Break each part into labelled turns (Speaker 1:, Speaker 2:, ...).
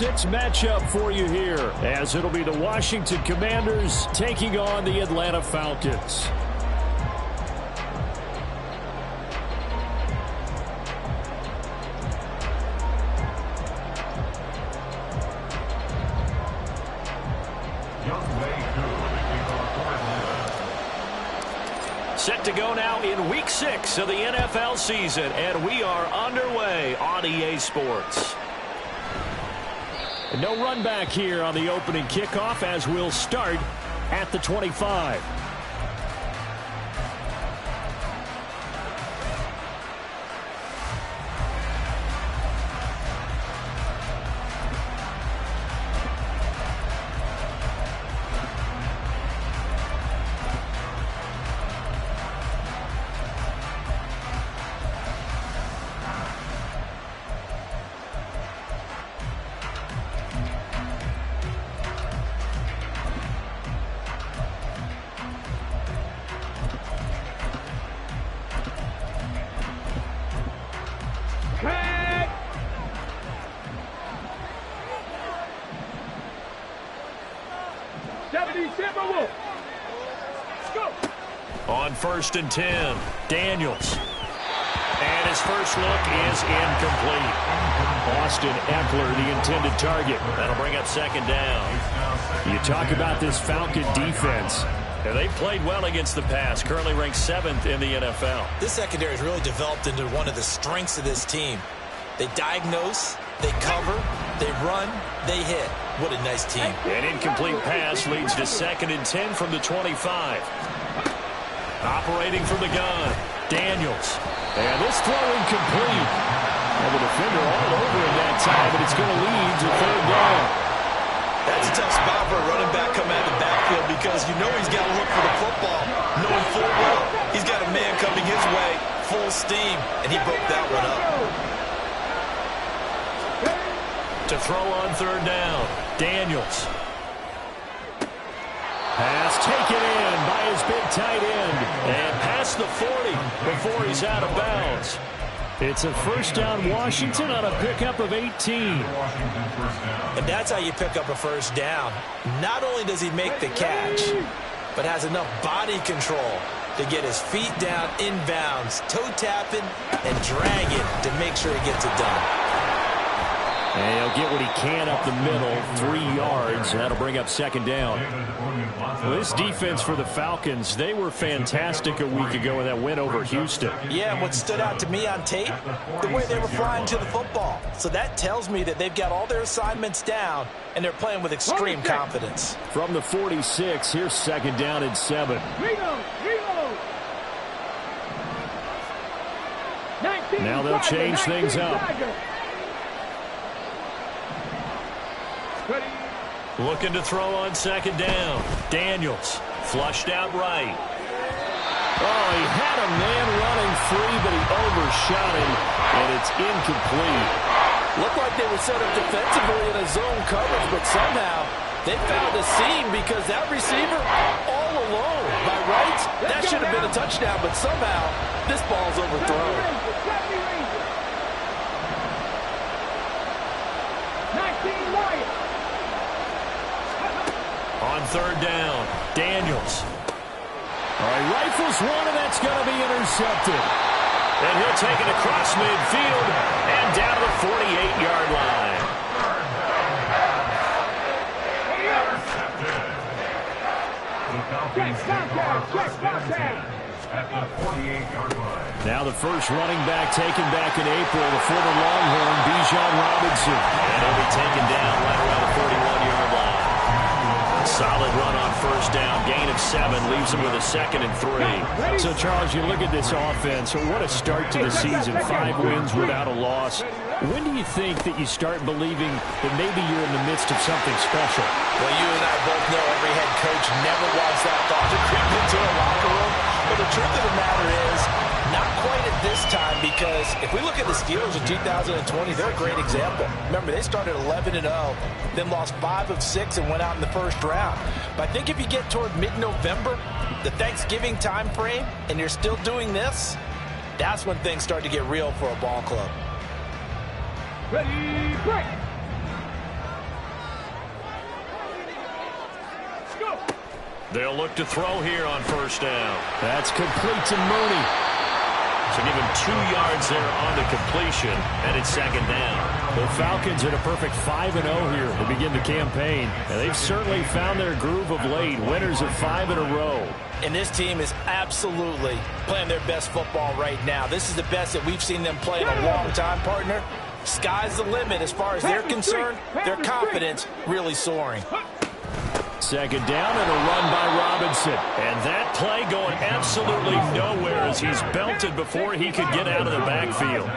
Speaker 1: 6 matchup for you here, as it'll be the Washington Commanders taking on the Atlanta Falcons. Set to go now in Week 6 of the NFL season, and we are underway on EA Sports. And no run back here on the opening kickoff, as we'll start at the 25. On 1st and 10, Daniels. And his first look is incomplete. Austin Eckler, the intended target. That'll bring up 2nd down. You talk about this Falcon defense. And they played well against the pass, currently ranked 7th in the NFL.
Speaker 2: This secondary has really developed into one of the strengths of this team. They diagnose, they cover, they run, they hit. What a nice team.
Speaker 1: An incomplete pass leads to 2nd and 10 from the 25. Operating from the gun, Daniels. And this throw incomplete. And the defender all over him that time, but it's going to lead to 3rd down.
Speaker 2: That's a tough spot for a running back coming out of the backfield, because you know he's got to look for the football, knowing full well he's got a man coming his way, full steam, and he broke that one up.
Speaker 1: To throw on 3rd down, Daniels. Pass taken in by his big tight end. And past the 40 before he's out of bounds. It's a 1st down Washington on a pickup of 18.
Speaker 2: And that's how you pick up a 1st down. Not only does he make the catch, but has enough body control to get his feet down inbounds, toe tapping, and dragging to make sure he gets it done.
Speaker 1: And he'll get what he can up the middle, 3 yards. That'll bring up 2nd down. Well, this defense for the Falcons, they were fantastic a week ago in that win over Houston.
Speaker 2: Yeah, and what stood out to me on tape, the way they were flying to the football. So that tells me that they've got all their assignments down, and they're playing with extreme confidence.
Speaker 1: From the 46, here's 2nd down and 7. Now they'll change things up. Looking to throw on 2nd down. Daniels flushed out right. Oh, he had a man running free, but he overshot him, and it's incomplete.
Speaker 3: Looked like they were set up defensively in a zone coverage, but somehow they found a seam, because that receiver all alone. By rights, that should have been a touchdown, but somehow this ball's overthrown.
Speaker 1: On 3rd down, Daniels. All right, rifles one, and that's going to be intercepted. And he'll take it across midfield and down to the 48-yard line. Now the first running back taken back in April, the former Longhorn, Bijan Robinson. And he'll be taken down right around the 41-yard line. Solid run on 1st down. Gain of 7 leaves him with a 2nd and 3. So, Charles, you look at this offense. What a start to the season. 5 wins without a loss. When do you think that you start believing that maybe you're in the midst of something special?
Speaker 2: Well, you and I both know every head coach never wants that thought to creep into a locker room. But the truth of the matter is, not quite at this time, because if we look at the Steelers in 2020, they're a great example. Remember, they started 11-0, then lost 5 of 6 and went out in the 1st round. But I think if you get toward mid-November, the Thanksgiving time frame, and you're still doing this, that's when things start to get real for a ball club.
Speaker 4: Ready, break.
Speaker 1: They'll look to throw here on first down.
Speaker 3: That's complete to Mooney.
Speaker 1: So give him 2 yards there on the completion, and it's second down.
Speaker 3: The Falcons are at a perfect 5-0 here to begin the campaign. And they've certainly found their groove of late, winners of 5 in a row.
Speaker 2: And this team is absolutely playing their best football right now. This is the best that we've seen them play in a long time, partner. Sky's the limit as far as they're concerned. Their confidence really soaring.
Speaker 3: Second down and a run by Robinson.
Speaker 1: And that play going absolutely nowhere as he's belted before he could get out of the backfield.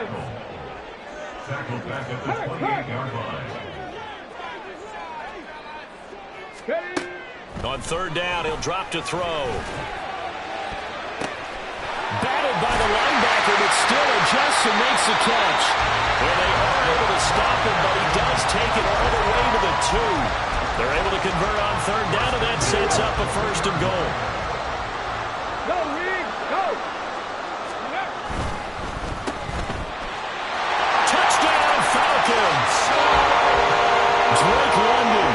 Speaker 1: On third down, he'll drop to throw.
Speaker 3: Battled by the linebacker, but still adjusts and makes the catch.
Speaker 1: Well, they are able to stop him, but he does take it all the way to the 2. They're able to convert on third down, and that sets up a first and goal.
Speaker 4: Go, Reed, go!
Speaker 1: Touchdown, Falcons!
Speaker 3: Drake London,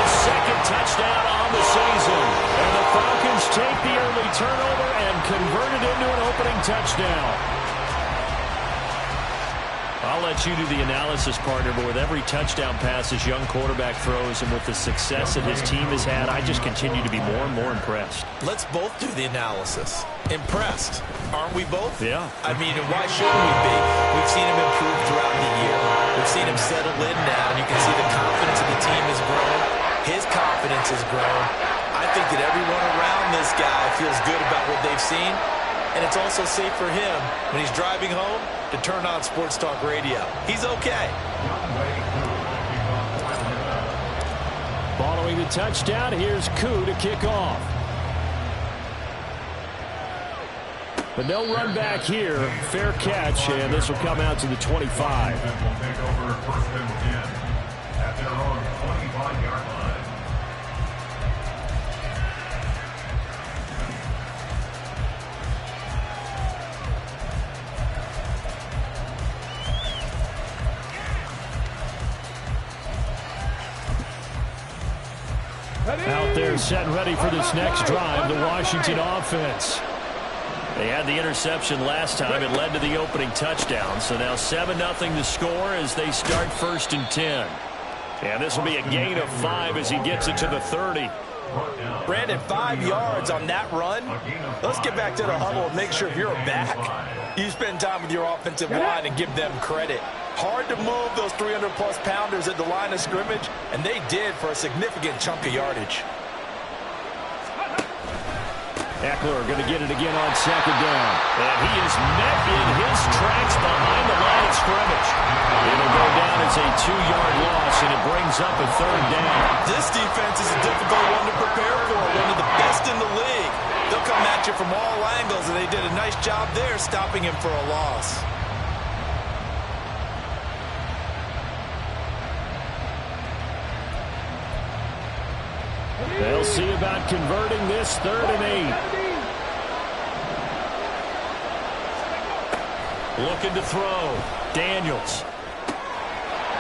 Speaker 1: his second touchdown on the season.
Speaker 3: And the Falcons take the early turnover and convert it into an opening touchdown.
Speaker 1: I'll let you do the analysis, partner, but with every touchdown pass his young quarterback throws and with the success that his team has had, I just continue to be more and more impressed.
Speaker 2: Let's both do the analysis. Impressed. Aren't we both?
Speaker 1: Yeah.
Speaker 2: I mean, and why shouldn't we be? We've seen him improve throughout the year. We've seen him settle in now, and you can see the confidence of the team has grown. His confidence has grown. I think that everyone around this guy feels good about what they've seen, and it's also safe for him when he's driving home to turn on Sports Talk Radio. He's okay.
Speaker 3: Following the touchdown, here's Koo to kick off. But no run back here. Fair catch, and this will come out to the 25. Out there set and ready for this next drive, the Washington offense.
Speaker 1: They had the interception last time. It led to the opening touchdown. So now 7-0 to score as they start 1st and 10. And this will be a gain of 5 as he gets it to the 30.
Speaker 2: Brandon, 5 yards on that run. Let's get back to the huddle and make sure if you're a back, you spend time with your offensive line and give them credit. Hard to move those 300-plus pounders at the line of scrimmage, and they did for a significant chunk of yardage.
Speaker 3: Eckler going to get it again on second down.
Speaker 1: And he is met in his tracks behind the line of scrimmage. It'll go down as a 2-yard loss, and it brings up a third down.
Speaker 2: This defense is a difficult one to prepare for, one of the best in the league. They'll come at you from all angles, and they did a nice job there stopping him for a loss.
Speaker 3: They'll see about converting this 3rd and 8.
Speaker 1: Looking to throw. Daniels.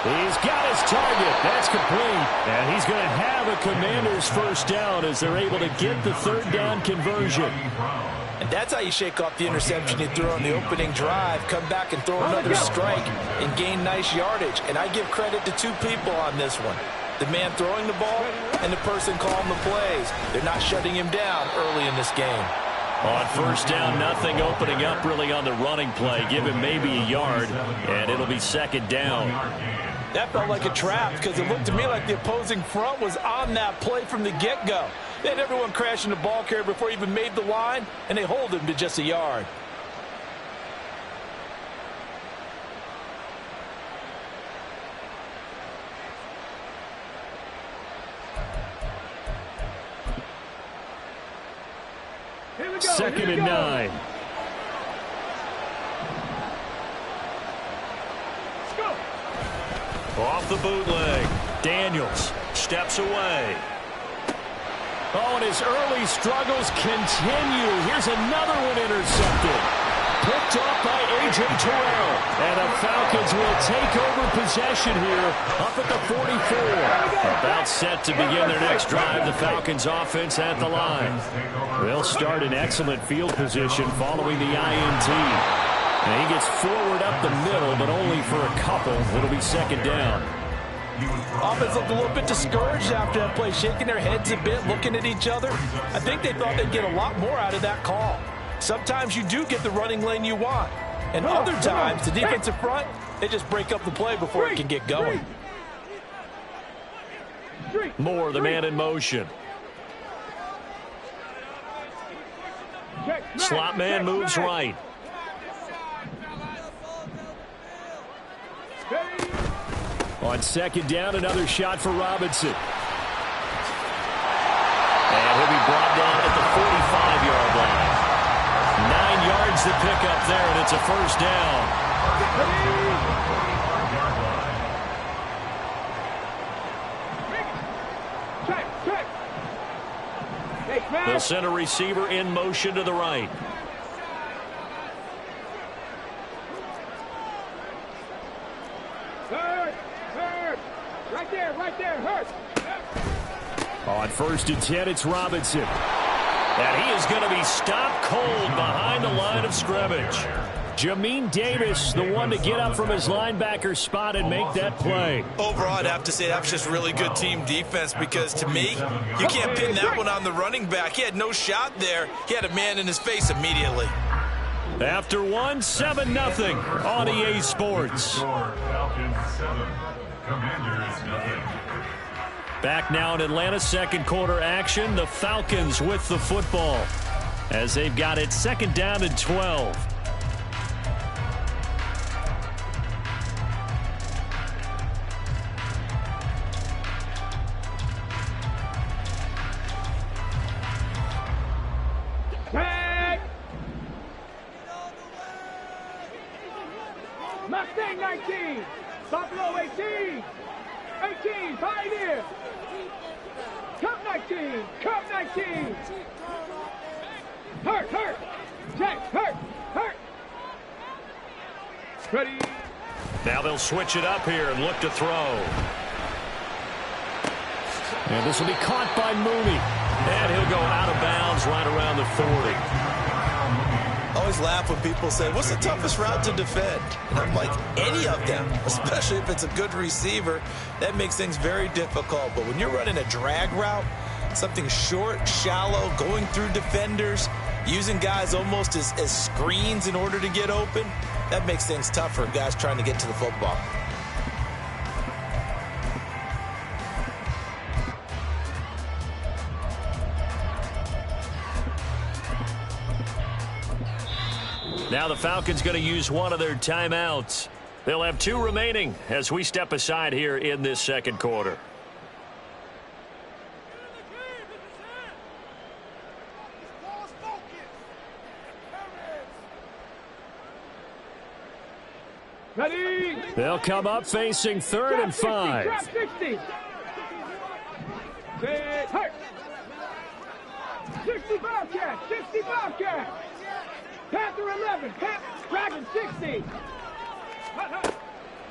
Speaker 3: He's got his target. That's complete. And he's going to have a Commander's first down as they're able to get the 3rd down conversion.
Speaker 2: And that's how you shake off the interception you threw on the opening drive, come back and throw another strike and gain nice yardage. And I give credit to 2 people on this one. The man throwing the ball and the person calling the plays. They're not shutting him down early in this game.
Speaker 1: On first down, nothing opening up really on the running play. Give him maybe a yard, and it'll be 2nd down.
Speaker 2: That felt like a trap because it looked to me like the opposing front was on that play from the get-go. They had everyone crashing the ball carrier before he even made the line, and they hold him to just a yard.
Speaker 3: Second and 9.
Speaker 1: Off the bootleg. Daniels steps away.
Speaker 3: Oh, and his early struggles continue. Here's another one intercepted. Picked off by A.J. Terrell. And the Falcons will take over possession here up at the 44.
Speaker 1: About set to begin their next drive, the Falcons offense at the line. They'll start in excellent field position following the INT. And he gets forward up the middle, but only for a couple. It'll be second down.
Speaker 3: Offense looked a little bit discouraged after that play, shaking their heads a bit, looking at each other. I think they thought they'd get a lot more out of that call. Sometimes you do get the running lane you want. And other times, the defensive front, they just break up the play before it can get going.
Speaker 1: Moore, the man in motion. Slot man moves right. On second down, another shot for Robinson. And he'll be brought down at the 45-yard line. 9 yards to pick up there, and it's a first down. They'll send a receiver in motion to the right.
Speaker 4: Right there, hurt.
Speaker 1: On first and 10, it's Robinson. And he is going to be stopped cold behind the line of scrimmage. Jamin Davis, the one to get up from his linebacker spot and make that play.
Speaker 2: Overall, I'd have to say that was just really good team defense because, to me, you can't pin that one on the running back. He had no shot there. He had a man in his face immediately.
Speaker 1: After one, 7-0 on EA Sports. Back now in Atlanta's second quarter action. The Falcons with the football as they've got it second down and 12.
Speaker 4: Mustang 19, Buffalo 18, 18, Pioneer, Cup 19, Cup 19, hurt, check, hurt. Ready.
Speaker 1: Now they'll switch it up here and look to throw. And this will be caught by Mooney. And he'll go out of bounds right around the 40.
Speaker 2: I always laugh when people say, what's the toughest route to defend? And I'm like, any of them, especially if it's a good receiver. That makes things very difficult. But when you're running a drag route, something short, shallow, going through defenders, using guys almost as screens in order to get open, that makes things tough for guys trying to get to the football.
Speaker 1: Now the Falcons going to use one of their timeouts. They'll have 2 remaining as we step aside here in this second quarter.
Speaker 4: Ready.
Speaker 1: They'll come up facing 3rd and 5.
Speaker 4: Trap 60. Hurt. 60 Bobcat, 60 Bobcat. Panther 11, Dragon 60.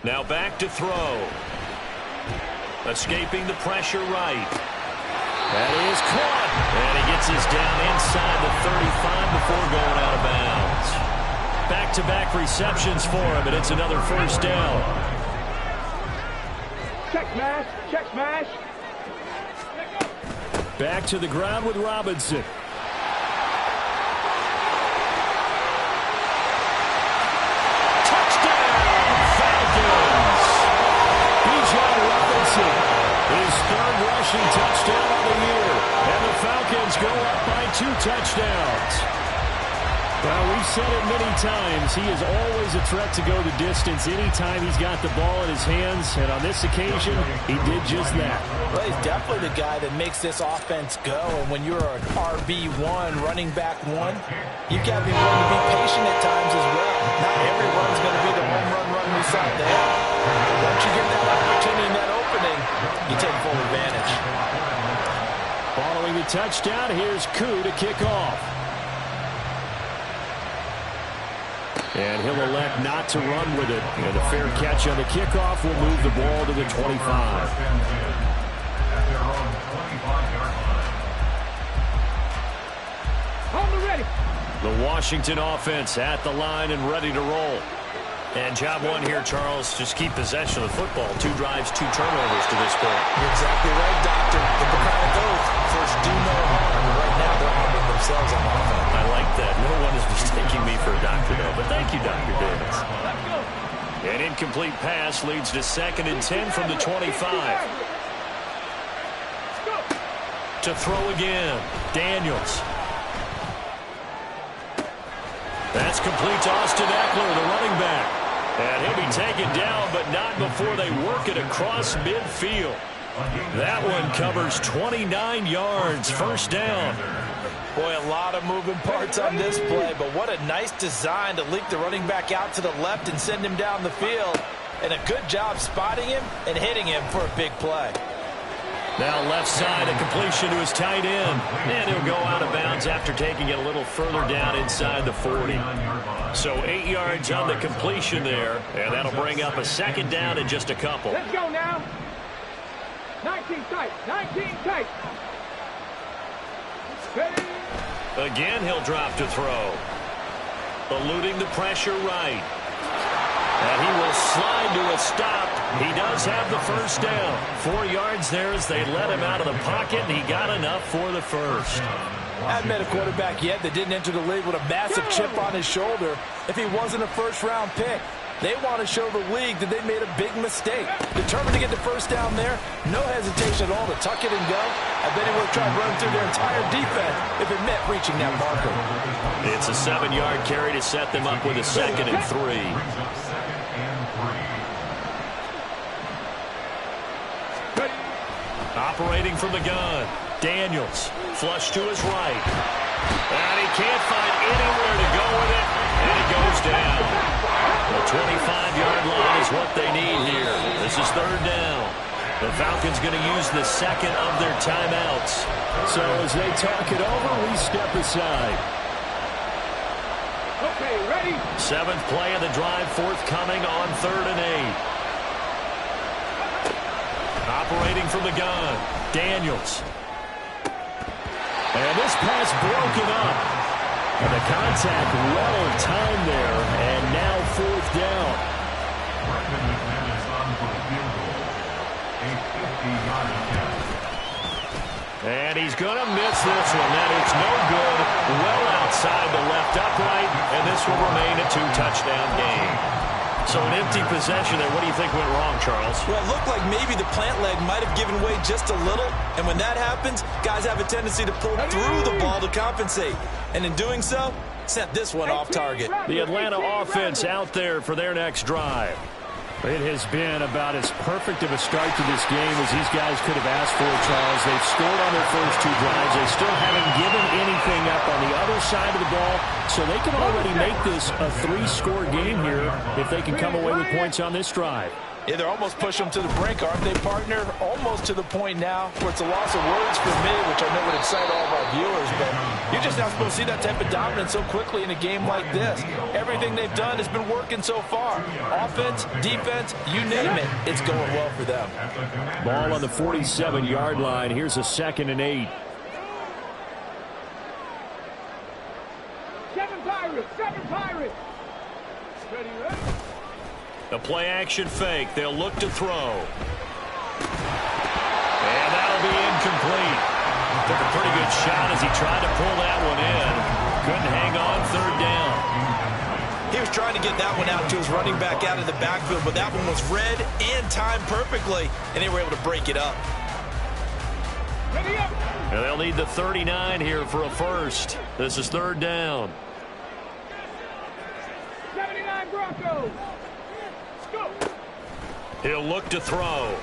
Speaker 1: Now back to throw. Escaping the pressure right. That is caught. And he gets his down inside the 35 before going out of bounds. Back-to-back receptions for him, and it's another first down.
Speaker 4: Check smash.
Speaker 1: Back to the ground with Robinson. His 3rd rushing touchdown of the year. And the Falcons go up by 2 touchdowns. Well, we've said it many times. He is always a threat to go the distance anytime he's got the ball in his hands. And on this occasion, he did just that.
Speaker 3: Well, he's definitely the guy that makes this offense go. And when you're an RB1, running back 1, you've got to be willing to be patient at times as well. Not every run's going to be the home run we saw there. Once you get that opportunity and that opening, you take full advantage.
Speaker 1: Following the touchdown, here's Koo to kick off. And he'll elect not to run with it. And a fair catch on the kickoff will move the ball to the 25. Washington offense at the line and ready to roll. And job one here, Charles, just keep possession of the football. 2 drives, 2 turnovers to this point.
Speaker 2: You're exactly right, Doctor. The Hippocratic oath, first do no harm. And right now they're harming themselves on offense.
Speaker 1: I like that. No one is mistaking me for a doctor, though. But thank you, Dr. Davis. An incomplete pass leads to 2nd and 10 from the 25. To throw again, Daniels. That's complete to Austin Eckler, the running back. And he'll be taken down, but not before they work it across midfield. That one covers 29 yards, first down.
Speaker 2: Boy, a lot of moving parts on this play, but what a nice design to leak the running back out to the left and send him down the field. And a good job spotting him and hitting him for a big play.
Speaker 1: Now left side, a completion to his tight end. And he'll go out of bounds after taking it a little further down inside the 40. So 8 yards on the completion there. And that'll bring up a 2nd down in just a couple.
Speaker 4: Let's go now. 19 tight. 19 tight. Ready.
Speaker 1: Again, he'll drop to throw. Eluding the pressure right. And he will slide to a stop. He does have the first down. 4 yards there as they let him out of the pocket, and he got enough for the first.
Speaker 2: I haven't met a quarterback yet that didn't enter the league with a massive chip on his shoulder if he wasn't a first-round pick. They want to show the league that they made a big mistake. Determined to get the first down there, no hesitation at all to tuck it and go. I bet he would have tried running through their entire defense if it meant reaching that marker.
Speaker 1: It's a 7-yard carry to set them up with a 2nd and 3. Operating from the gun, Daniels, flush to his right. And he can't find anywhere to go with it, and he goes down. The 25-yard line is what they need here. This is 3rd down. The Falcons going to use the 2nd of their timeouts. So as they talk it over, we step aside.
Speaker 4: Okay, ready.
Speaker 1: 7th play of the drive forthcoming on 3rd and 8. Operating from the gun, Daniels. And this pass broken up. And the contact well timed there, and now 4th down. And he's going to miss this one. That is no good. Well outside the left upright, and this will remain a 2-touchdown game. So an empty possession there. What do you think went wrong, Charles?
Speaker 2: Well, it looked like maybe the plant leg might have given way just a little. And when that happens, guys have a tendency to pull through the ball to compensate. And in doing so, sent this one off target.
Speaker 1: The Atlanta offense out there for their next drive.
Speaker 5: It has been about as perfect of a start to this game as these guys could have asked for, Charles. They've scored on their first 2 drives. They still haven't given anything up on the other side of the ball, so they can already make this a 3-score game here if they can come away with points on this drive.
Speaker 2: Yeah, they're almost pushing them to the brink, aren't they, partner? Almost to the point now where it's a loss of words for me, which I know would excite all of our viewers, but you're just not supposed to see that type of dominance so quickly in a game like this. Everything they've done has been working so far. Offense, defense, you name it, it's going well for them.
Speaker 5: Ball on the 47-yard line. Here's a 2nd and 8.
Speaker 4: 7 Pirates. 7 Pirates. Ready, ready.
Speaker 1: A play-action fake. They'll look to throw. And that'll be incomplete. Took a pretty good shot as he tried to pull that one in. Couldn't hang on 3rd down.
Speaker 2: He was trying to get that one out to his running back out of the backfield, but that one was read and timed perfectly, and they were able to break it up.
Speaker 4: Ready up.
Speaker 1: And they'll need the 39 here for a first. This is 3rd down.
Speaker 4: 79 Broncos.
Speaker 1: He'll look to throw.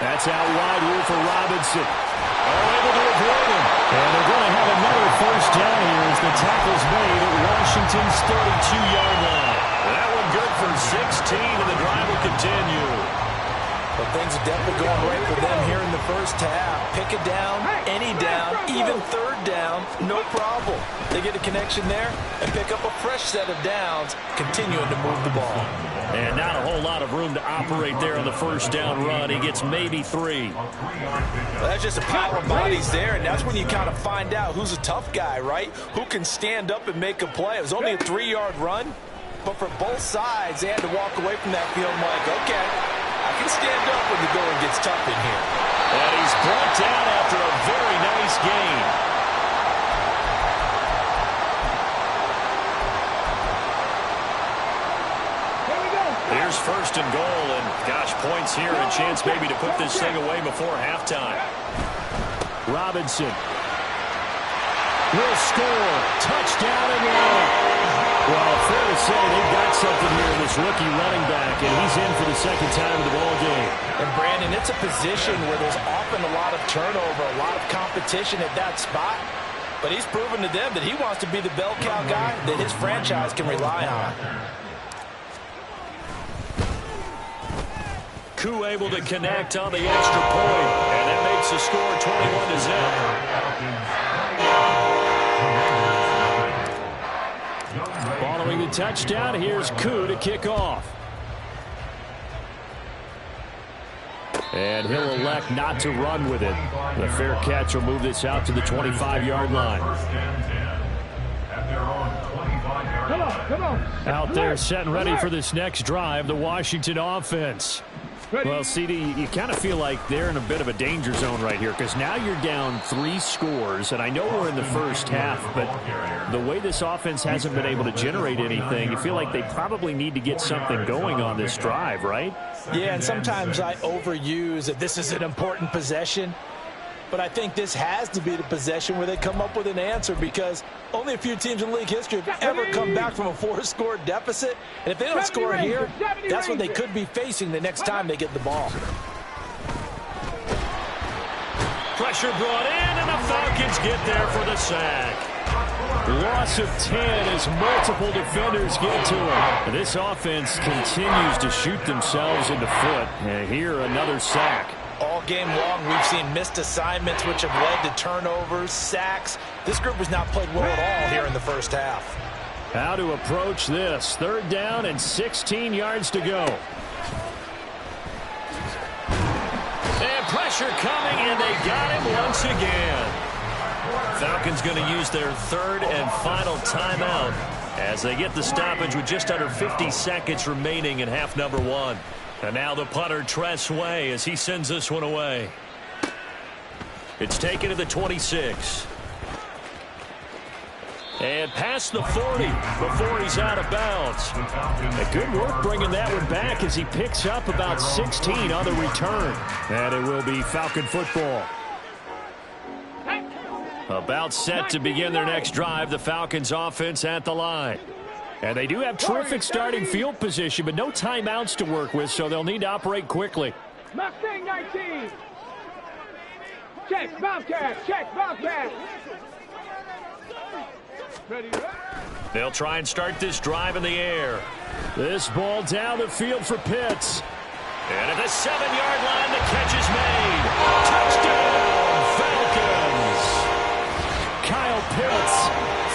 Speaker 5: That's out wide here for Robinson. Able to avoid him. And they're going to have another first down here as the tackle's made at Washington's 32-yard line.
Speaker 1: That one good for 16, and the drive will continue.
Speaker 2: Well, things are definitely going right for them here in the first half. Pick a down, any down, even third down, no problem. They get a connection there and pick up a fresh set of downs, continuing to move the ball.
Speaker 5: And not a whole lot of room to operate there on the first down run. He gets maybe 3.
Speaker 2: Well, that's just a pile of bodies there, and that's when you kind of find out who's a tough guy, right? Who can stand up and make a play. It was only a 3-yard run, but for both sides, they had to walk away from that feeling like, okay, I can stand up when the going gets tough in here.
Speaker 5: And he's brought down after a very nice gain. Here's first and goal, and gosh, points here, a chance maybe to put this thing away before halftime. Robinson will score. Touchdown and one. Well, fair to say they've got something here in this rookie running back, and he's in for the second time of the ball game.
Speaker 2: And Brandon, it's a position where there's often a lot of turnover, a lot of competition at that spot. But he's proven to them that he wants to be the bell cow guy that his franchise can rely on.
Speaker 5: Koo able to connect on the extra point, and that makes the score 21-0. Following the touchdown, here's Koo to kick off. And he'll elect not to run with it. The fair catch will move this out to the 25-yard line.
Speaker 4: Come on.
Speaker 5: Out there set and ready for this next drive, the Washington offense. Well, CD, you kind of feel like they're in a bit of a danger zone right here because now you're down 3 scores, and I know we're in the first half, but the way this offense hasn't been able to generate anything, you feel like they probably need to get something going on this drive, right?
Speaker 2: Yeah, and sometimes I overuse that this is an important possession, but I think this has to be the possession where they come up with an answer because only a few teams in league history have ever come back from a 4-score deficit. And if they don't score here, that's what they could be facing the next time they get the ball.
Speaker 5: Pressure brought in, and the Falcons get there for the sack. Loss of 10 as multiple defenders get to him. This offense continues to shoot themselves in the foot. And here, another sack.
Speaker 2: All game long, we've seen missed assignments, which have led to turnovers, sacks. This group has not played well at all here in the first half.
Speaker 5: How to approach this. 3rd down and 16 yards to go. And pressure coming, and they got him once again. Falcons going to use their 3rd and final timeout as they get the stoppage with just under 50 seconds remaining in half number 1. And now the punter, Tress Way, as he sends this one away. It's taken to the 26. And past the 40 before he's out of bounds. A good work bringing that one back as he picks up about 16 on the return. And it will be Falcon football. About set to begin their next drive, the Falcons offense at the line. And they do have terrific starting field position, but no timeouts to work with, so they'll need to operate quickly.
Speaker 4: Mustang 19. Check, Bobcat. Check, Bobcat. Ready.
Speaker 5: They'll try and start this drive in the air. This ball down the field for Pitts. And at the 7-yard line, the catch is made. Touchdown, Falcons. Kyle Pitts,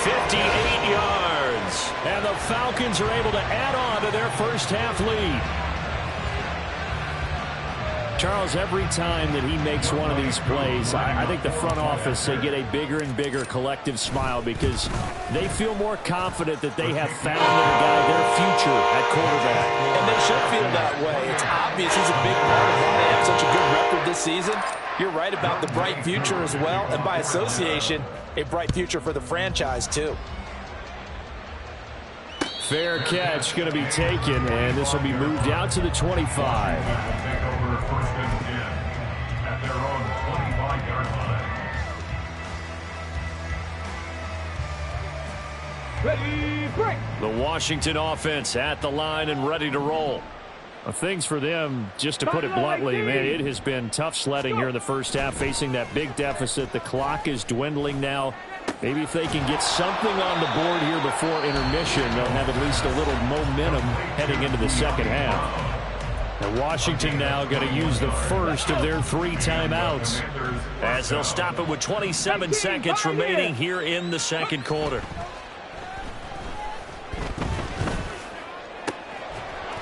Speaker 5: 58 yards. And the Falcons are able to add on to their first half lead. Charles, every time that he makes one of these plays, I think the front office, they get a bigger and bigger collective smile because they feel more confident that they have found their guy, their future at quarterback.
Speaker 2: And they should feel that way. It's obvious he's a big part of why they have such a good record this season. You're right about the bright future as well, and by association, a bright future for the franchise too.
Speaker 5: Fair catch going to be taken, and this will be moved out to the 25.
Speaker 4: Ready, break.
Speaker 5: The Washington offense at the line and ready to roll. Things for them, just to put it bluntly, man, it has been tough sledding here in the first half, facing that big deficit. The clock is dwindling now. Maybe if they can get something on the board here before intermission, they'll have at least a little momentum heading into the second half. And Washington now going to use the first of their 3 timeouts,
Speaker 1: as they'll stop it with 27 seconds remaining here in the second quarter.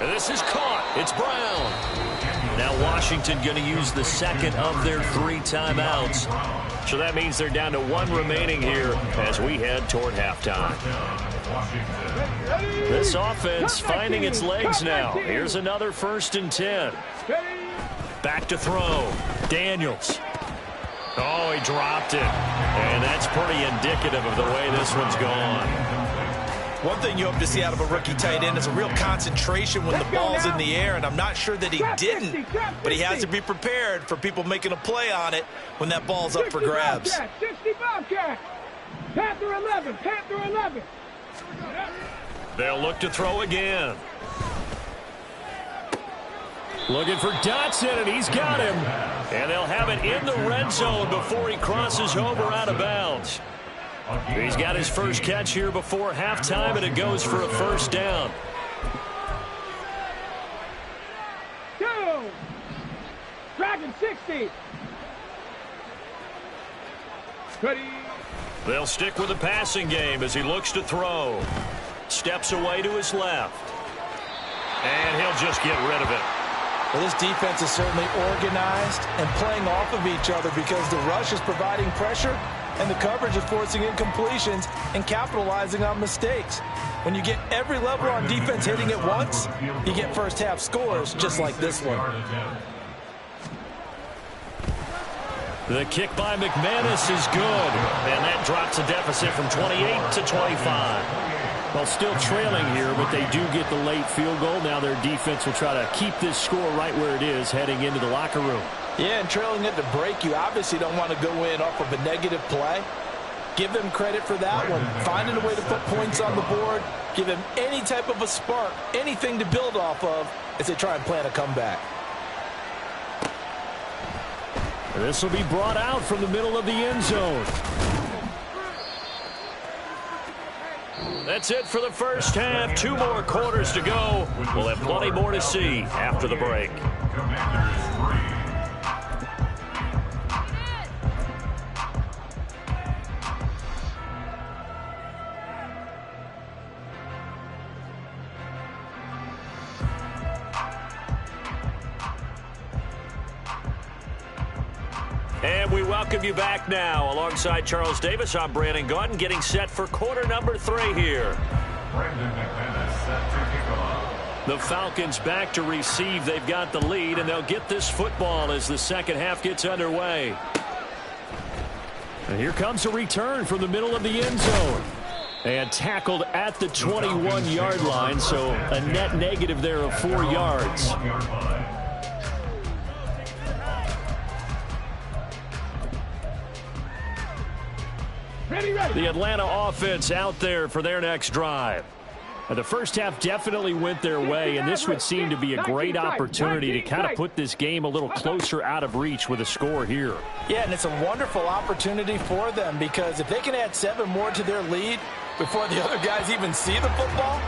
Speaker 1: And this is caught. It's Brown. Now Washington going to use the second of their 3 timeouts. So that means they're down to 1 remaining here as we head toward halftime. This offense finding its legs now. Here's another 1st and 10. Back to throw. Daniels. Oh, he dropped it. And that's pretty indicative of the way this one's gone.
Speaker 2: One thing you hope to see out of a rookie tight end is a real concentration when the ball's in the air, and I'm not sure that he didn't, but he has to be prepared for people making a play on it when that ball's up for grabs.
Speaker 4: 65 catch. Panther 11, Panther 11.
Speaker 1: They'll look to throw again.
Speaker 5: Looking for Dotson, and he's got him.
Speaker 1: And they'll have it in the red zone before he crosses over out of bounds. He's got his first catch here before halftime, and it goes for a 1st down.
Speaker 4: 2. Dragon 60. Ready.
Speaker 1: They'll stick with the passing game as he looks to throw. Steps away to his left. And he'll just get rid of it.
Speaker 2: Well, this defense is certainly organized and playing off of each other because the rush is providing pressure and the coverage is forcing incompletions and capitalizing on mistakes. When you get every level on defense hitting at once, you get first half scores just like this one.
Speaker 5: The kick by McManus is good.
Speaker 1: And that drops the deficit from 28 to 25.
Speaker 5: Well, still trailing here, but they do get the late field goal. Now their defense will try to keep this score right where it is heading into the locker room.
Speaker 2: Yeah, and trailing at the break, you obviously don't want to go in off of a negative play. Give them credit for that one. Finding a way to put points on the board. Give them any type of a spark, anything to build off of as they try and plan a comeback.
Speaker 5: This will be brought out from the middle of the end zone.
Speaker 1: That's it for the first half. 2 more quarters to go. We'll have plenty more to see after the break. And we welcome you back now. Alongside Charles Davis, I'm Brandon Gaudin, getting set for quarter number 3 here. The Falcons back to receive. They've got the lead, and they'll get this football as the second half gets underway.
Speaker 5: And here comes a return from the middle of the end zone. And tackled at the 21-yard line, so a net negative there of 4 yards. The Atlanta offense out there for their next drive. The first half definitely went their way, and this would seem to be a great opportunity to kind of put this game a little closer out of reach with a score here.
Speaker 2: Yeah, and it's a wonderful opportunity for them because if they can add 7 more to their lead before the other guys even see the football,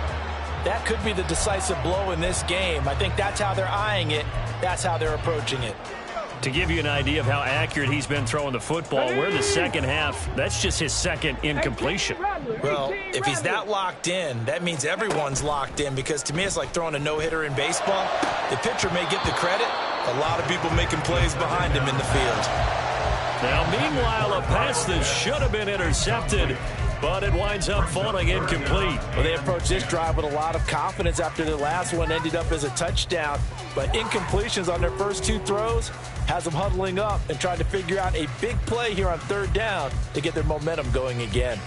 Speaker 2: that could be the decisive blow in this game. I think that's how they're eyeing it. That's how they're approaching it.
Speaker 5: To give you an idea of how accurate he's been throwing the football, we're the second half. That's just his second incompletion.
Speaker 2: Well, if he's that locked in, that means everyone's locked in because to me it's like throwing a no-hitter in baseball. The pitcher may get the credit. A lot of people making plays behind him in the field.
Speaker 5: Now, meanwhile, a pass that should have been intercepted, but it winds up falling incomplete.
Speaker 2: Well, they approached this drive with a lot of confidence after the last one ended up as a touchdown. But incompletions on their first 2 throws has them huddling up and trying to figure out a big play here on 3rd down to get their momentum going again.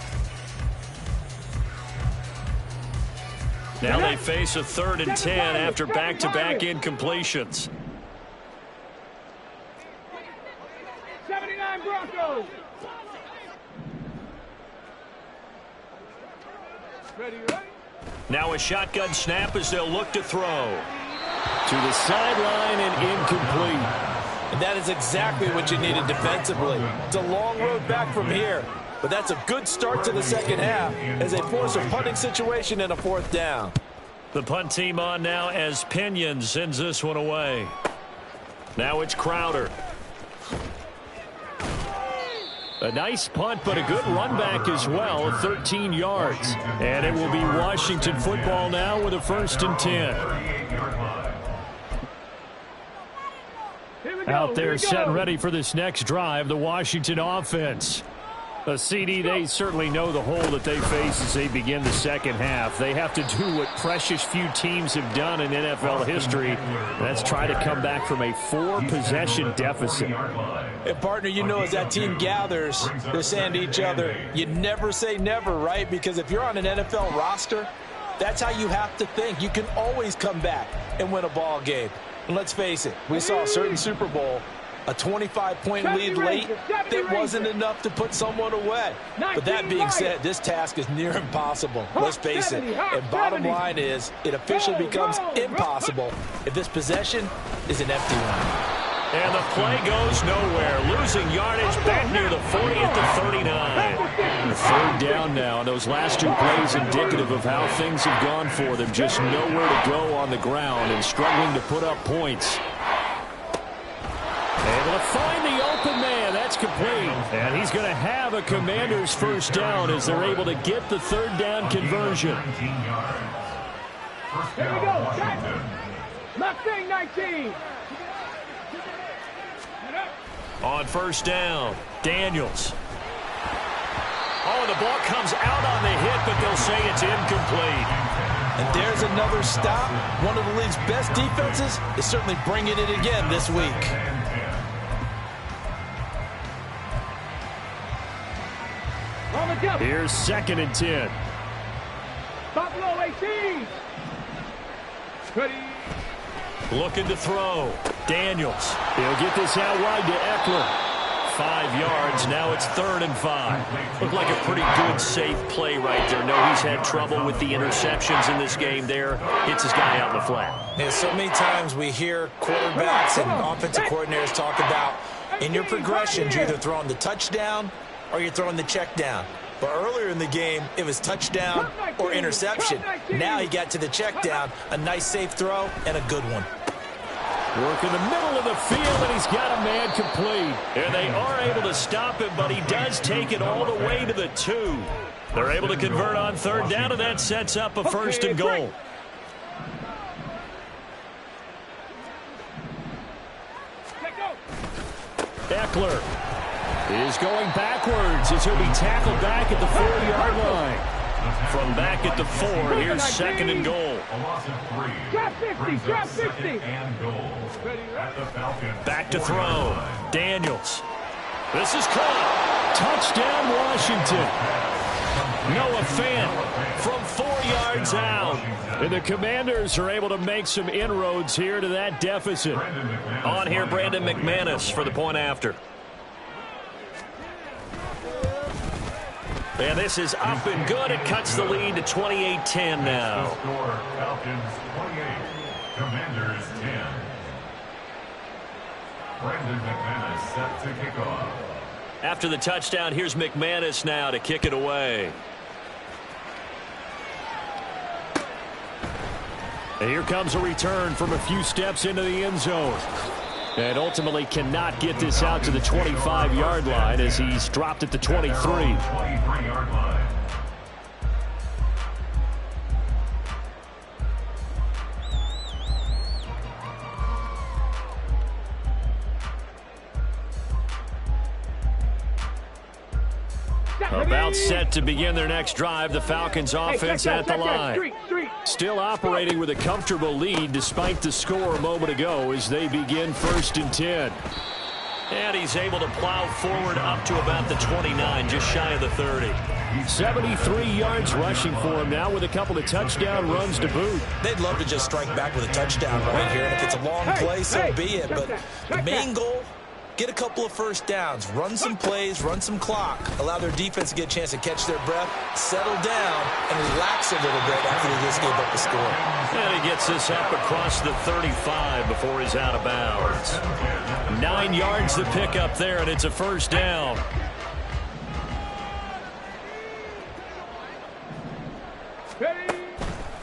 Speaker 5: Now they face a 3rd and 10 after back-to-back incompletions.
Speaker 4: 79 Broncos. Ready, right?
Speaker 1: Now a shotgun snap as they'll look to throw.
Speaker 5: To the sideline and incomplete.
Speaker 2: And that is exactly what you needed defensively. It's a long road back from here, but that's a good start to the second half as they force a punting situation and a 4th down.
Speaker 5: The punt team on now as Pinion sends this one away. Now it's Crowder. A nice punt, but a good run back as well, 13 yards. And it will be Washington football now with a 1st and 10. Out there set and ready for this next drive, the Washington offense. A CD, they certainly know the hole that they face as they begin the second half. They have to do what precious few teams have done in NFL history. That's try to come back from a 4-possession deficit.
Speaker 3: And, partner, you know as that team gathers, they're saying to each other, you never say never, right? Because if you're on an NFL roster, that's how you have to think. You can always come back and win a ball game. And let's face it, we saw a certain Super Bowl, a 25-point lead late, that wasn't enough to put someone away. But that being said, this task is near impossible. Let's face it. And bottom line is, it officially becomes impossible if this possession is an empty one.
Speaker 5: And the play goes nowhere. Losing yardage back near the 40 at the 39. The 3rd down now. Those last 2 plays indicative of how things have gone for them. Just nowhere to go on the ground and struggling to put up points. Able to find the open man. That's complete. And he's going to have a Commander's 1st down as they're able to get the 3rd down conversion.
Speaker 4: Here we go. Mustang 19.
Speaker 5: On 1st down, Daniels. Oh, the ball comes out on the hit, but they'll say it's incomplete.
Speaker 3: And there's another stop. One of the league's best defenses is certainly bringing it again this week.
Speaker 5: Here's 2nd and 10.
Speaker 4: Buffalo 18. Ready.
Speaker 5: Looking to throw. Daniels. He'll get this out wide to Eckler. 5 yards. Now it's 3rd and 5. Looked like a pretty good, safe play right there. No, he's had trouble with the interceptions in this game there. Hits his guy out in the flat.
Speaker 2: And so many times we hear quarterbacks and offensive coordinators talk about in your progressions, you're either throwing the touchdown or you're throwing the check down. But earlier in the game, it was touchdown or interception. Now he got to the check down, a nice safe throw, and a good one.
Speaker 5: Work in the middle of the field, and he's got a man complete. And they are able to stop him, but he does take it all the way to the 2. They're able to convert on 3rd down, and that sets up a 1st and goal. Eckler is going backwards as he'll be tackled back at the 4-yard line. From back at the 4, here's 2nd and goal.
Speaker 4: Drop 50, drop 50.
Speaker 5: Back to throw. Daniels. This is caught. Touchdown, Washington. Noah Fant from 4 yards out. And the Commanders are able to make some inroads here to that deficit.
Speaker 1: On here, Brandon McManus for the point after. And this is up and good. It cuts the lead to 28-10 now.
Speaker 6: Falcons 28, Commanders 10. Brandon McManus set to kick off.
Speaker 1: After the touchdown, here's McManus now to kick it away.
Speaker 5: And here comes a return from a few steps into the end zone. And ultimately cannot get this out to the 25-yard line as he's dropped at the 23.
Speaker 6: 23-yard line.
Speaker 5: About set to begin their next drive, the Falcons offense at the line. Still operating with a comfortable lead despite the score a moment ago as they begin 1st and 10.
Speaker 1: And he's able to plow forward up to about the 29, just shy of the 30.
Speaker 5: 73 yards rushing for him now with a couple of touchdown runs to boot.
Speaker 2: They'd love to just strike back with a touchdown right here. And if it's a long play, so be it. But the main goal, get a couple of 1st downs, run some plays, run some clock, allow their defense to get a chance to catch their breath, settle down, and relax a little bit after they just gave up the score.
Speaker 1: And he gets this up across the 35 before he's out of bounds.
Speaker 5: 9 yards to pick up there, and it's a 1st down.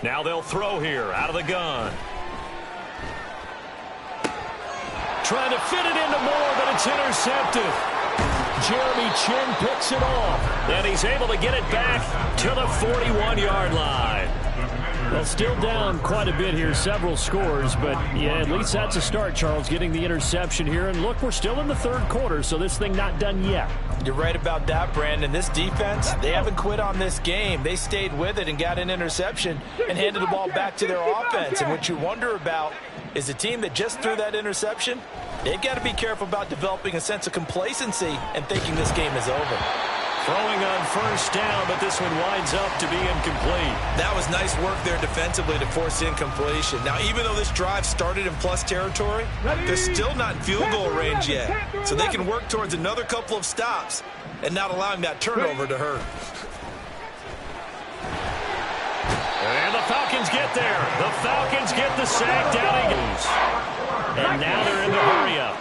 Speaker 1: Now they'll throw here out of the gun. Trying to fit it into Moore, but it's intercepted. Jeremy Chin picks it off, and he's able to get it back to the 41-yard line.
Speaker 5: Well, still down quite a bit here, several scores, but yeah, at least that's a start, Charles, getting the interception here. And look, we're still in the third quarter, so this thing not done yet.
Speaker 2: You're right about that, Brandon. This defense, they haven't quit on this game. They stayed with it and got an interception and handed the ball back to their offense. And what you wonder about is the team that just threw that interception, they've got to be careful about developing a sense of complacency and thinking this game is over.
Speaker 1: Throwing on first down, but this one winds up to be incomplete.
Speaker 2: That was nice work there defensively to force incompletion. Now, even though this drive started in plus territory, they're still not in field goal range yet. So they can work towards another couple of stops and not allowing that turnover to hurt.
Speaker 1: And the Falcons get there. The Falcons get the sack down he goes. And now they're in the hurry up.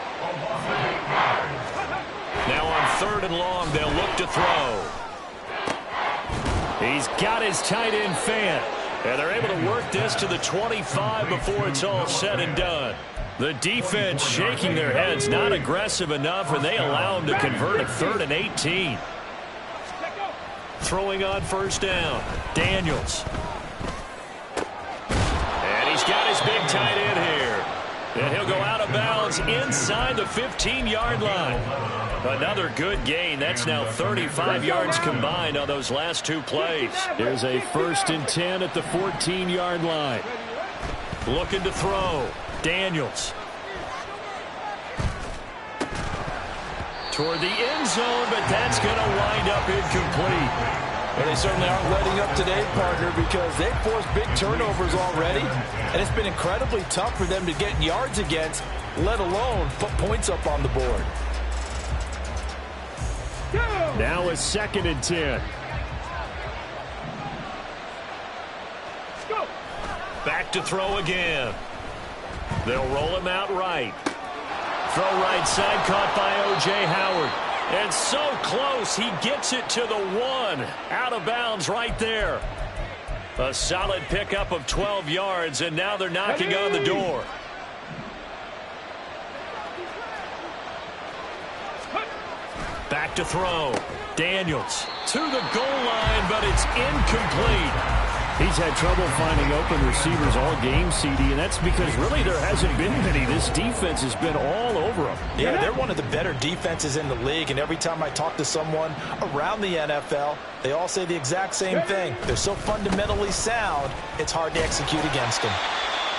Speaker 1: Now on 3rd and long, they'll look to throw. He's got his tight end Fant. And they're able to work this to the 25 before it's all said and done. The defense shaking their heads, not aggressive enough, and they allow him to convert a 3rd and 18. Throwing on first down, Daniels. And he's got his big tight end here. And he'll go out of bounds inside the 15-yard line. Another good gain. That's now 35 yards combined on those last two plays.
Speaker 5: There's a 1st and 10 at the 14-yard line.
Speaker 1: Looking to throw. Daniels. Toward the end zone, but that's going to wind up incomplete.
Speaker 2: Well, they certainly aren't letting up today, partner, because they've forced big turnovers already, and it's been incredibly tough for them to get yards against, let alone put points up on the board.
Speaker 5: Now a 2nd and 10.
Speaker 1: Back to throw again. They'll roll him out right. Throw right side, caught by O.J. Howard. And so close, he gets it to the 1. Out of bounds right there. A solid pickup of 12 yards, and now they're knocking on the door. Back to throw. Daniels to the goal line, but it's incomplete.
Speaker 5: He's had trouble finding open receivers all game, CD, and that's because really there hasn't been many. This defense has been all over them.
Speaker 2: Yeah, they're one of the better defenses in the league, and every time I talk to someone around the NFL, they all say the exact same thing. They're so fundamentally sound, it's hard to execute against them.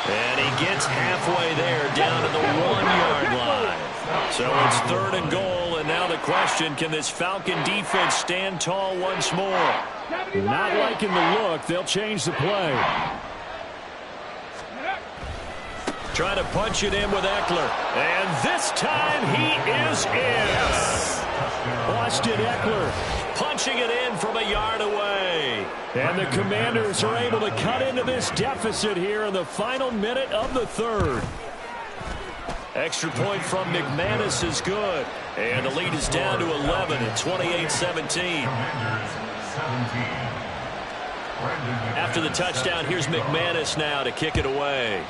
Speaker 1: And he gets halfway there, down to the 1-yard line. So it's 3rd and goal, and now the question, can this Falcon defense stand tall once more?
Speaker 5: Not liking the look. They'll change the play.
Speaker 1: Trying to punch it in with Eckler. And this time he is in. Yes.
Speaker 5: Austin Eckler
Speaker 1: punching it in from a yard away.
Speaker 5: And the Commanders are able to cut into this deficit here in the final minute of the 3rd.
Speaker 1: Extra point from McManus is good. And the lead is down to 11 at 28-17. After the touchdown, here's McManus now to kick it away.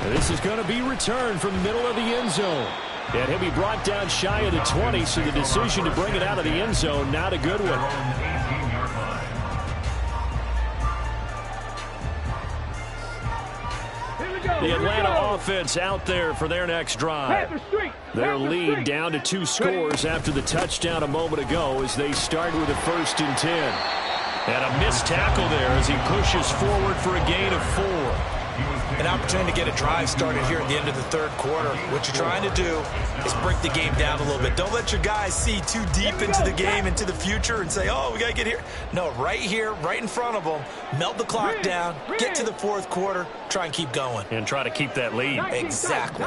Speaker 5: This is going to be returned from the middle of the end zone. And he'll be brought down shy of the 20, so the decision to bring it out of the end zone, not a good one. The Atlanta offense out there for their next drive. Their lead down to 2 scores after the touchdown a moment ago as they start with a 1st and 10.
Speaker 1: And a missed tackle there as he pushes forward for a gain of 4.
Speaker 2: An opportunity to get a drive started here at the end of the 3rd quarter. What you're trying to do is break the game down a little bit. Don't let your guys see too deep into the game, into the future, and say, oh, we got to get here. No, right here, right in front of them, melt the clock down, get to the 4th quarter, try and keep going.
Speaker 1: And try to keep that lead.
Speaker 2: Exactly.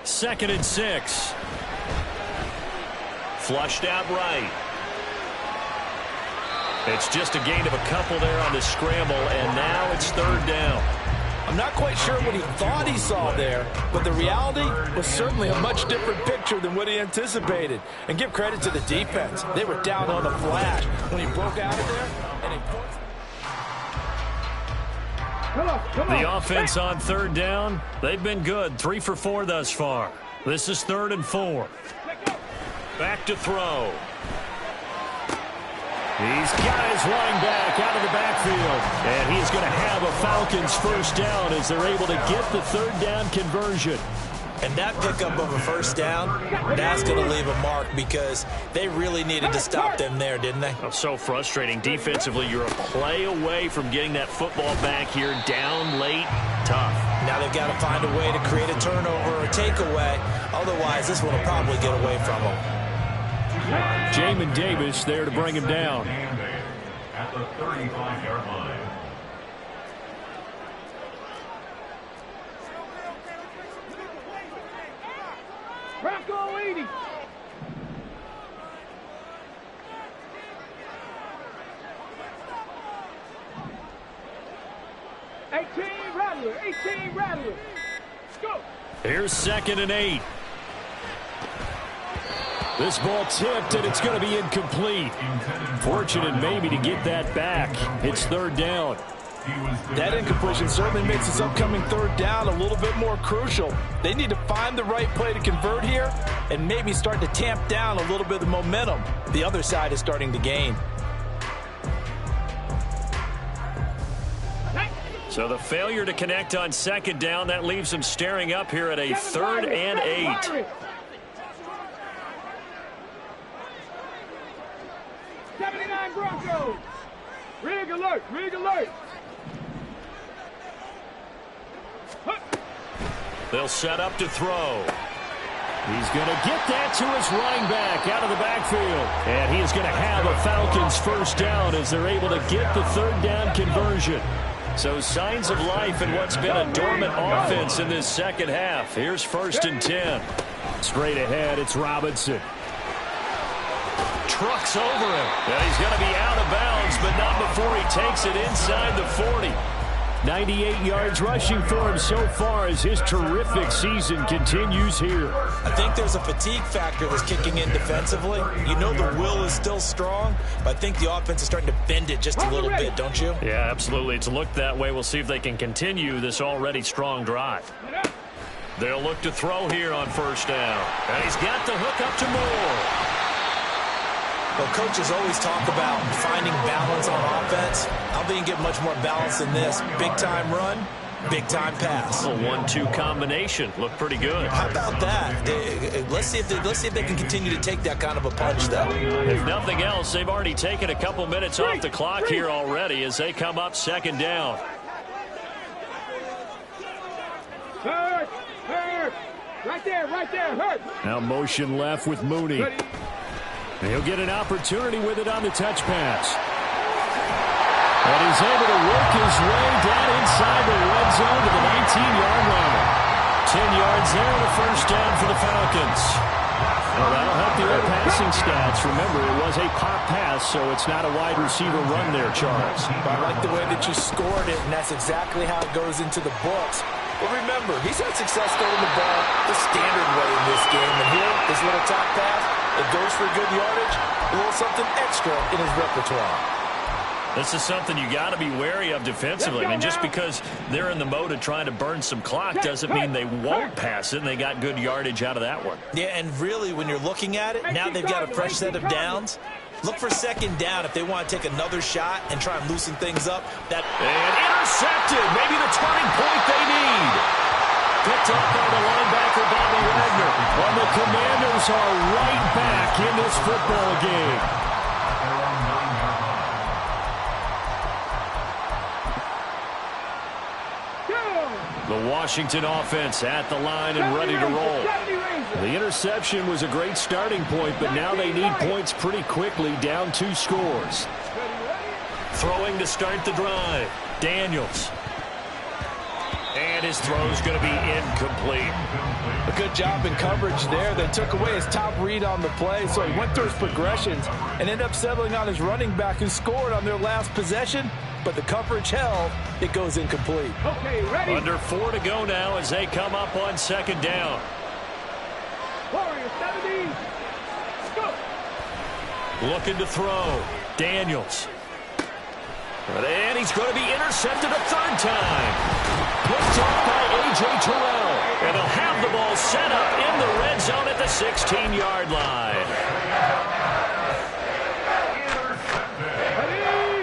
Speaker 1: 2nd and 6. Flushed out right. It's just a gain of a couple there on the scramble, and now it's 3rd down.
Speaker 3: I'm not quite sure what he thought he saw there, but the reality was certainly a much different picture than what he anticipated. And give credit to the defense. They were down on the flash when he broke out of there. And he
Speaker 5: The offense on third down, they've been good. 3 for 4 thus far. This is 3rd and 4. Back to throw. He's got his running back out of the backfield. And he's going to have a Falcons first down as they're able to get the 3rd down conversion.
Speaker 2: And that pickup of a first down, that's going to leave a mark because they really needed to stop them there, didn't they?
Speaker 5: Oh, so frustrating. Defensively, you're a play away from getting that football back here down late. Tough.
Speaker 2: Now they've got to find a way to create a turnover or a takeaway. Otherwise, this one will probably get away from them.
Speaker 5: Jamin Davis there to bring him down.
Speaker 6: At the 35-yard line.
Speaker 4: Bronco 80. Rattler. 18 Rattler. Go.
Speaker 5: Here's 2nd and 8. This ball tipped, and it's going to be incomplete. Fortunate maybe to get that back. It's 3rd down.
Speaker 3: That incompletion certainly makes this upcoming 3rd down a little bit more crucial. They need to find the right play to convert here and maybe start to tamp down a little bit of the momentum the other side is starting to gain.
Speaker 5: So the failure to connect on 2nd down, that leaves them staring up here at a 3rd and 8.
Speaker 4: 79 Broncos. Rig alert. Rig alert.
Speaker 5: They'll set up to throw. He's going to get that to his running back out of the backfield. And he is going to have a Falcons first down as they're able to get the 3rd down conversion. So signs of life in what's been a dormant offense in this second half. Here's 1st and 10. Straight ahead, it's Robinson. Trucks over him. And he's going to be out of bounds, but not before he takes it inside the 40. 98 yards rushing for him so far as his terrific season continues here.
Speaker 2: I think there's a fatigue factor that's kicking in defensively. You know the will is still strong, but I think the offense is starting to bend it just a little bit, don't you?
Speaker 5: Yeah, absolutely. It's looked that way. We'll see if they can continue this already strong drive. They'll look to throw here on 1st down. And he's got the hook up to Moore.
Speaker 2: Well, coaches always talk about finding balance on offense. I don't think you get much more balance than this. Big-time run, big-time pass.
Speaker 5: A 1-2 combination. Looked pretty good.
Speaker 2: How about that? Let's see if they can continue to take that kind of a punch, though.
Speaker 5: If nothing else, they've already taken a couple minutes off the clock here already as they come up 2nd down.
Speaker 4: Hurt. Right there, hurt.
Speaker 5: Now motion left with Mooney. He'll get an opportunity with it on the touch pass. And he's able to work his way down inside the red zone to the 19-yard line. 10 yards there, the first down for the Falcons. Well, that'll help the other passing stats. Remember, it was a pop pass, so it's not a wide receiver run there, Charles.
Speaker 3: I like the way that you scored it, and that's exactly how it goes into the books. But remember, he's had success throwing the ball the standard way in this game. And here, this little top pass, it goes for good yardage, a little something extra in his repertoire.
Speaker 5: This is something you got to be wary of defensively. I mean, just because they're in the mode of trying to burn some clock doesn't mean they won't pass it, and they got good yardage out of that one.
Speaker 2: Yeah, and really, when you're looking at it, now they've got a fresh set of downs. Look for 2nd down if they want to take another shot and try and loosen things up. And
Speaker 5: intercepted. Maybe the turning point they need. Picked up by the linebacker, Bobby Wagner. And the Commanders are right back in this football game. The Washington offense at the line and ready to roll. The interception was a great starting point, but now they need points pretty quickly, down 2 scores. Throwing to start the drive. Daniels. And his throw's going to be incomplete.
Speaker 3: A good job in coverage there. They took away his top read on the play, so he went through his progressions and ended up settling on his running back who scored on their last possession. but the coverage held. It goes incomplete.
Speaker 4: Okay, ready.
Speaker 5: Under 4 to go now as they come up on second down.
Speaker 4: Warrior 70. Go.
Speaker 5: Looking to throw. Daniels. And he's going to be intercepted a third time. Picked off by A.J. Terrell. And he'll have the ball set up in the red zone at the 16-yard line.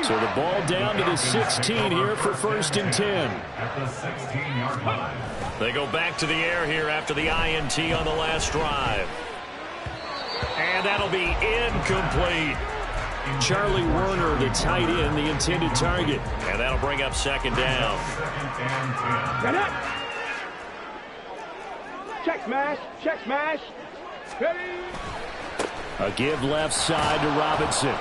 Speaker 5: So the ball down to the 16 here for 1st and 10.
Speaker 6: At the 16-yard line.
Speaker 5: They go back to the air here after the INT on the last drive. And that'll be incomplete. Charlie Werner, the tight end, the intended target. And that'll bring up second down.
Speaker 4: Get up. Check smash. Check smash. Ready.
Speaker 5: A give left side to Robinson.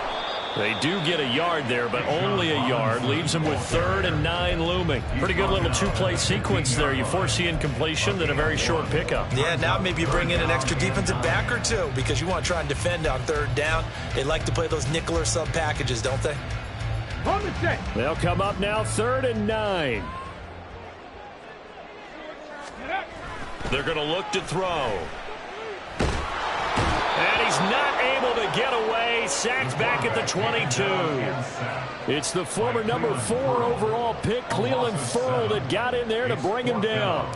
Speaker 5: They do get a yard there, but only a yard. Leaves them with 3rd and 9 looming. Pretty good little 2-play sequence there. You force the incompletion, then a very short pickup.
Speaker 2: Yeah, now maybe you bring in an extra defensive back or two because you want to try and defend on 3rd down. They like to play those nickel or sub packages, don't they?
Speaker 4: On the set.
Speaker 5: They'll come up now 3rd and 9.
Speaker 4: Get up.
Speaker 5: They're going to look to throw. And he's not able to get away. Sacked back at the 22. It's the former number 4 overall pick, Cleveland Ferrell, that got in there to bring him down.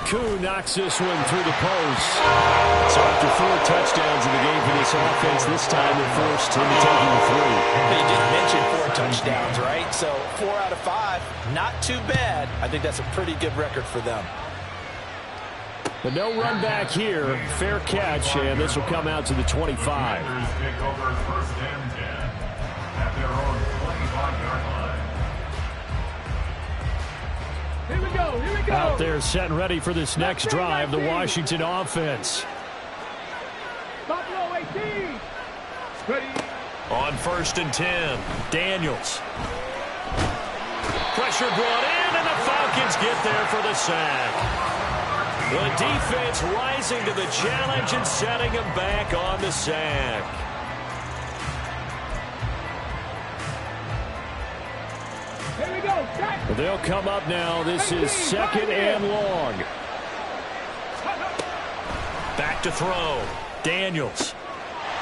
Speaker 5: Koo knocks this one through the post. So after 4 touchdowns in the game for this offense, this time they're forced into taking the 3.
Speaker 2: You just mentioned 4 touchdowns, right? So 4 out of 5, not too bad. I think that's a pretty good record for them.
Speaker 5: But no run back here. Fair catch, and this will come out to the 25.
Speaker 6: Commanders take over 1st and 10 at their own 25-yard line.
Speaker 4: Here we go. Here we go.
Speaker 5: Out there set and ready for this next drive, the Washington offense.
Speaker 4: Buffalo 18. Ready.
Speaker 5: On 1st and 10, Daniels. Pressure brought in, and the Falcons get there for the sack. The defense rising to the challenge and setting him back on the sack.
Speaker 4: Here we go. Set.
Speaker 5: They'll come up now. This is 2nd and long. Back to throw. Daniels.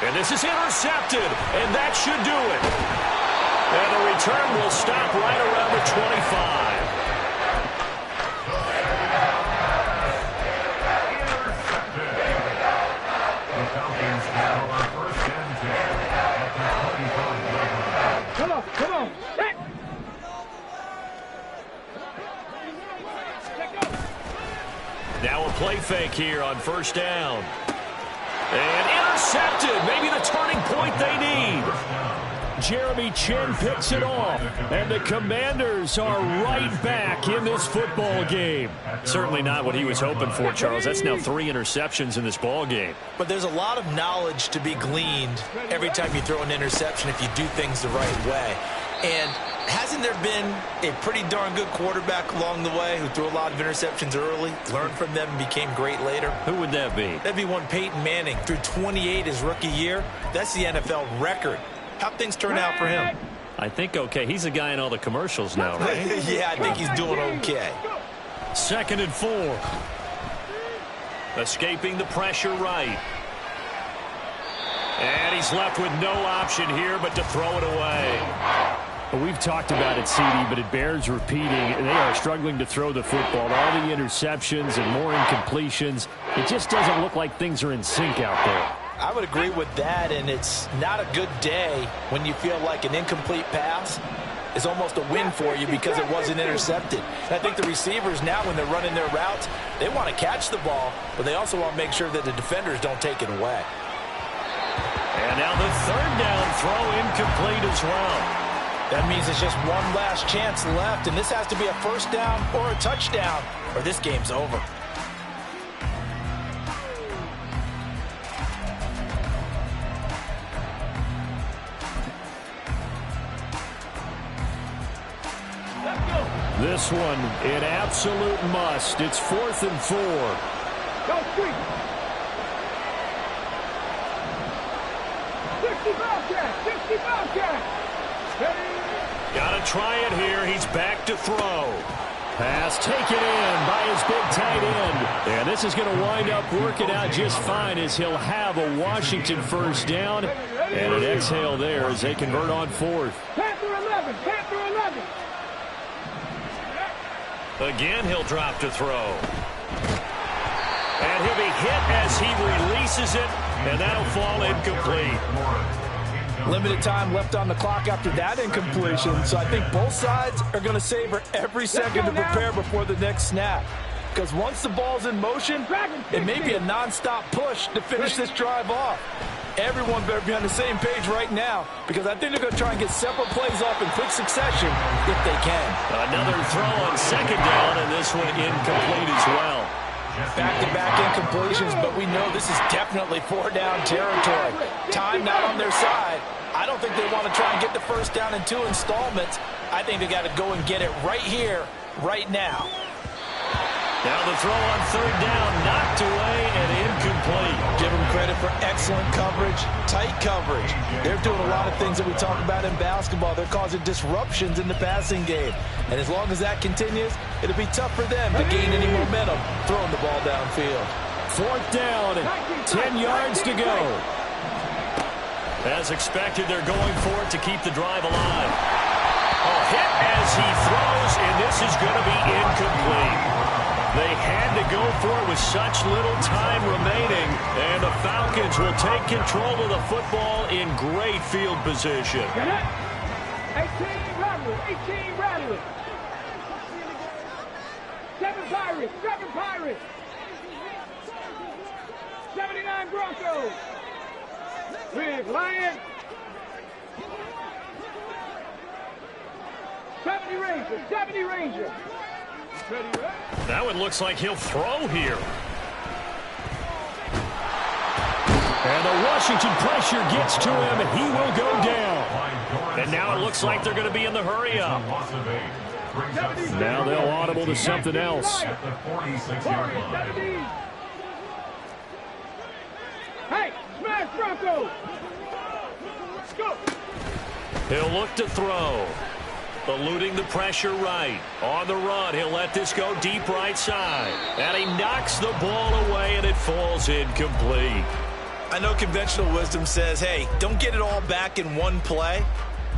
Speaker 5: And this is intercepted, and that should do it. And the return will stop right around the 25.
Speaker 4: Come on. Set.
Speaker 5: Now a play fake here on 1st down. And intercepted. Maybe the turning point they need. Jeremy Chin picks it off. And the Commanders are right back in this football game. Certainly not what he was hoping for, Charles. That's now 3 interceptions in this ball game.
Speaker 2: But there's a lot of knowledge to be gleaned every time you throw an interception if you do things the right way. And hasn't there been a pretty darn good quarterback along the way who threw a lot of interceptions early, learned from them, and became great later?
Speaker 5: Who would that be?
Speaker 2: That'd be one Peyton Manning. Threw 28 his rookie year. That's the NFL record. How'd things turn out for him?
Speaker 5: I think okay. He's a guy in all the commercials now, right?
Speaker 2: Yeah, I think he's doing okay.
Speaker 5: 2nd and 4. Escaping the pressure right. And he's left with no option here but to throw it away. Well, we've talked about it, CD, but it bears repeating. They are struggling to throw the football. All the interceptions and more incompletions. It just doesn't look like things are in sync out there.
Speaker 2: I would agree with that, and it's not a good day when you feel like an incomplete pass is almost a win for you because it wasn't intercepted. And I think the receivers now, when they're running their routes, they want to catch the ball, but they also want to make sure that the defenders don't take it away.
Speaker 5: And now the 3rd down throw incomplete as well.
Speaker 2: That means it's just one last chance left, and this has to be a 1st down or a touchdown, or this game's over.
Speaker 5: This one, an absolute must. It's 4th and 4.
Speaker 4: Go, sweep. 60 Bobcat, 60 Bobcat.
Speaker 5: Got to try it here. He's back to throw. Pass taken in by his big tight end. And this is going to wind up working out just fine as he'll have a Washington first down. And an exhale there as they convert on fourth.
Speaker 4: Panther 11, Panther 11.
Speaker 5: Again, he'll drop to throw. And he'll be hit as he releases it. And that'll fall incomplete.
Speaker 3: Limited time left on the clock after that incompletion, so I think both sides are going to savor every second to prepare before the next snap. Because once the ball's in motion, it may be a nonstop push to finish this drive off. Everyone better be on the same page right now, because I think they're going to try and get several plays off in quick succession if they can.
Speaker 5: Another throw on second down, and this one incomplete as well.
Speaker 3: Back-to-back incompletions, but we know this is definitely four-down territory. Time not on their side. I don't think they want to try and get the first down in 2 installments. I think they got to go and get it right here, right now.
Speaker 5: Now the throw on third down, knocked away and incomplete.
Speaker 3: Give them credit for excellent coverage, tight coverage. They're doing a lot of things that we talk about in basketball. They're causing disruptions in the passing game. And as long as that continues, it'll be tough for them to gain any momentum throwing the ball downfield.
Speaker 5: Fourth down, 10 yards to go. As expected, they're going for it to keep the drive alive. A hit as he throws, and this is going to be incomplete. They had to go for it with such little time remaining, and the Falcons will take control of the football in great field position.
Speaker 4: 18 Rattlers. 7 Pirates, 7 Pirates. 79 Broncos. With Lions. 70 Rangers, 70 Rangers.
Speaker 5: That one looks like he'll throw here. And the Washington pressure gets to him, and he will go down. And now it looks like they're going to be in the hurry up. Now they'll audible to something else.
Speaker 4: Hey, smash Broncos. Let's go.
Speaker 5: He'll look to throw. Eluding the pressure right. On the run, he'll let this go deep right side. And he knocks the ball away, and it falls incomplete.
Speaker 2: I know conventional wisdom says, hey, don't get it all back in one play.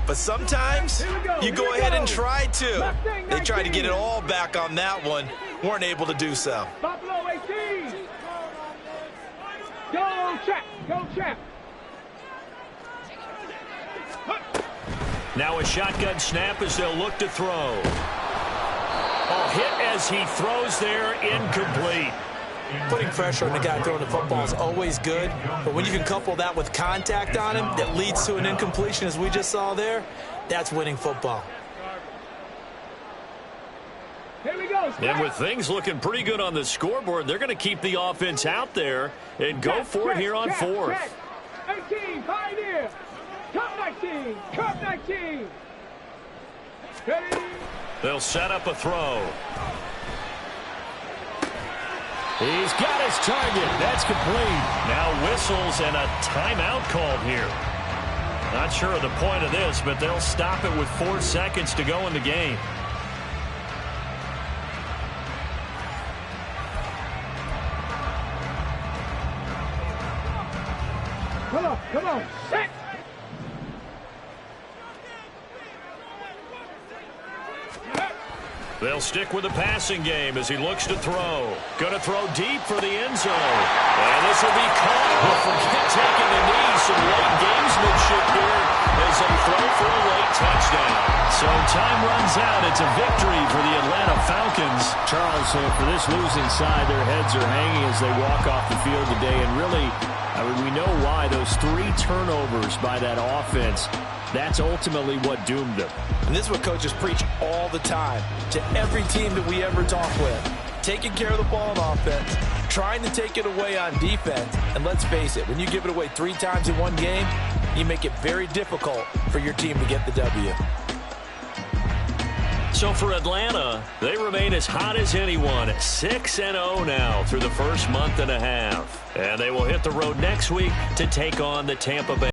Speaker 2: But sometimes you go ahead and try to. They tried to get it all back on that one. Weren't able to do so.
Speaker 4: Buffalo 18. Go, Chap. Go, Chap.
Speaker 5: Now a shotgun snap as they'll look to throw. A hit as he throws there, incomplete.
Speaker 3: Putting pressure on the guy throwing the football is always good, but when you can couple that with contact on him that leads to an incompletion, as we just saw there, that's winning football.
Speaker 4: Here we go.
Speaker 5: And with things looking pretty good on the scoreboard, they're going to keep the offense out there and go for it here on fourth.
Speaker 4: 18, Pioneer. Cup 19, Cup 19. Ready?
Speaker 5: They'll set up a throw. He's got his target. That's complete. Now whistles and a timeout called here. Not sure of the point of this, but they'll stop it with 4 seconds to go in the game.
Speaker 4: Come on, set.
Speaker 5: They'll stick with the passing game as he looks to throw. Going to throw deep for the end zone. And this will be caught. But forget taking the knee. Some late gamesmanship here as they throw for a late touchdown. So time runs out. It's a victory for the Atlanta Falcons. Charles, for this losing side, their heads are hanging as they walk off the field today. And really, we know why. Those 3 turnovers by that offense, that's ultimately what doomed them.
Speaker 3: And this is what coaches preach all the time to every team that we ever talk with. Taking care of the ball on offense, trying to take it away on defense. And let's face it, when you give it away 3 times in one game, you make it very difficult for your team to get the W.
Speaker 5: So for Atlanta, they remain as hot as anyone at 6-0 now through the first month and a half. And they will hit the road next week to take on the Tampa Bay